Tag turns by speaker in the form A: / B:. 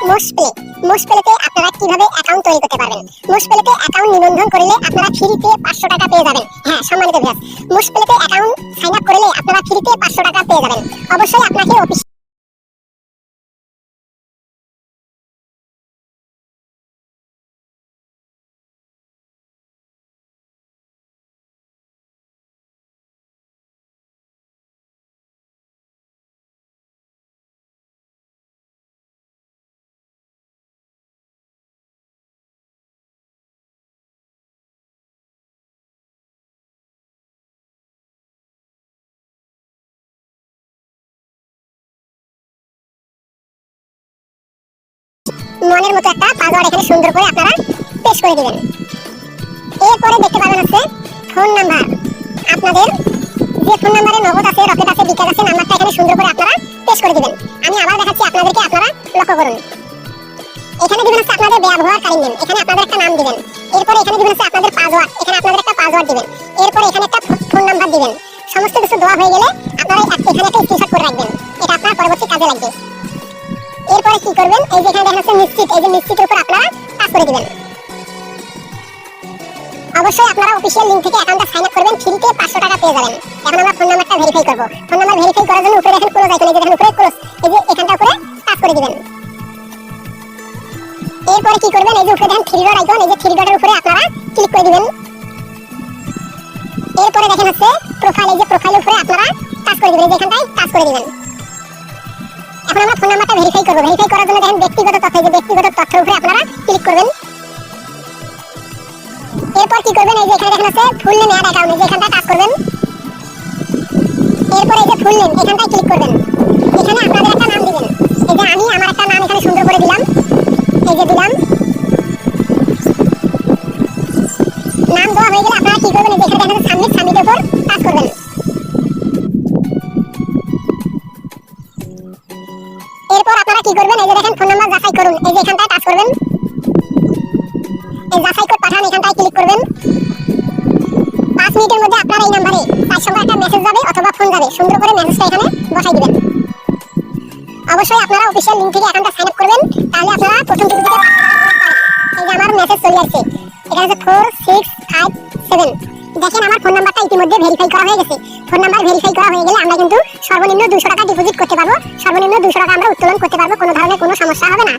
A: মোশপেলেতে আপনারা কিভাবে অ্যাকাউন্ট তৈরি করতে পারবেন। মোশপেলেতে অ্যাকাউন্ট নিবন্ধন করলে আপনারা ফ্রিতে 500 টাকা পেয়ে যাবেন। হ্যাঁ সম্মানিত ভিউয়ার্স, মোশপেলেতে অ্যাকাউন্ট সাইন আপ করলে আপনারা ফ্রিতে 500 টাকা পেয়ে যাবেন। অবশ্যই আপনাকে অফিস মনের মতো একটা পাসওয়ার্ড এখানে সুন্দর করে আপনারা পেস্ট করে দিবেন। এরপরে দেখতে পাবেন হচ্ছে ফোন নাম্বার। আপনাদের যে ফোন নাম্বারে নগদ আছে, রকেট আছে, বিকাশ আছে, নাম্বারটা এখানে সুন্দর করে আপনারা পেস্ট করে দিবেন। আমি আবার দেখাচ্ছি আপনাদেরকে, আপনারা লক্ষ্য করুন। এখানে দিবেন হচ্ছে আপনাদের ব্যবহারকারী নাম, এখানে আপনাদের একটা নাম দিবেন। এরপরে এখানে দিবেন হচ্ছে আপনাদের পাসওয়ার্ড, এখানে আপনাদের একটা পাসওয়ার্ড দিবেন। এরপরে এখানে একটা ফোন নাম্বার দিবেন। সমস্ত কিছু দেওয়া হয়ে গেলে আপনারা এখানে একটা স্ক্রিনশট করে রাখবেন, এটা আপনার পরবর্তী কাজে লাগবে। এরপরে কি করবেন, এই যে এখানে দেখেন হচ্ছে নিশ্চিত, এই যে নিশ্চিতের উপর আপনারা টাচ করে দিবেন। অবশ্যই আপনারা অফিশিয়াল লিংক থেকে অ্যাকাউন্টটা সাইন আপ করবেন, ফ্রিতে 500 টাকা পেয়ে যাবেন। এখন আমরা ফোন নাম্বারটা ভেরিফাই করব। ফোন নাম্বার ভেরিফাই করার জন্য উপরে দেখেন ক্লোজ আইকন, এই যে দেখেন উপরে ক্লোজ, এই যে এখানটা উপরে টাচ করে দিবেন। এরপরে কি করবেন, এই যে উপরে দেখেন থ্রি ডট আইকন, এই যে থ্রি ডটের উপরে আপনারা ক্লিক করে দিবেন। এরপরে দেখেন হচ্ছে প্রোফাইল, এই যে প্রোফাইলের উপরে আপনারা টাচ করে দিবেন, এই যে এখানটায় টাচ করে দিবেন। এখন আমরা ফোন নাম্বারটা ভেরিফাই করব। ভেরিফাই করার জন্য দেখেন ব্যক্তিগত তথ্য, এই যে ব্যক্তিগত তথ্যের উপরে আপনারা ক্লিক করবেন। এরপর কি করবেন, এই যে এখানে দেখেন আছে ফুল নেম অ্যাড অ্যাকাউন্ট, এই যে এখানটা টাচ করবেন। এরপর এই যে ফুল নেম এখানটায় ক্লিক করবেন। এখানে আপনাদের একটা নাম দিবেন, এই যে আমি আমার একটা নাম এখানে সুন্দর করে দিলাম, এই যে দিলাম। নাম দেওয়া হয়ে গেলে আপনারা কি করবেন, এই যে এখানে দেখেন সাবমিট, সাবমিটের উপর টাচ করবেন। এরপর আপনারা কি করবেন, এই যে দেখেন ফোন নাম্বার যাচাই করুন, এই যে এখানটায় টাচ করবেন। এই যাচাই কোড পাঠান, এখানটায় ক্লিক করবেন। 5 মিনিটের মধ্যে আপনার এই নাম্বারে 4 সংখ্যার একটা মেসেজ যাবে অথবা ফোন যাবে, সুন্দর করে মেসেজটা এখানে বসাই দিবেন। অবশ্যই আপনারা অফিশিয়াল লিংক থেকে অ্যাকাউন্টটা সাইন আপ করবেন, তাহলে আপনারা প্রথম থেকে এই যে আমার মেসেজ চলে আসছে, এখানে আছে 4657। দেখেন আমার ফোন নাম্বারটা ইতিমধ্যে ভেরিফাই করা হয়ে গেছে। ফোন নাম্বার ভেরিফাই করা হয়ে গেলে আমরা কিন্তু সর্বনিম্ন 200 টাকা ডিপোজিট করতে পারবো, সর্বনিম্ন 200 টাকা আমরা উত্তোলন করতে পারবো, কোনো ধরনের কোনো সমস্যা হবে না।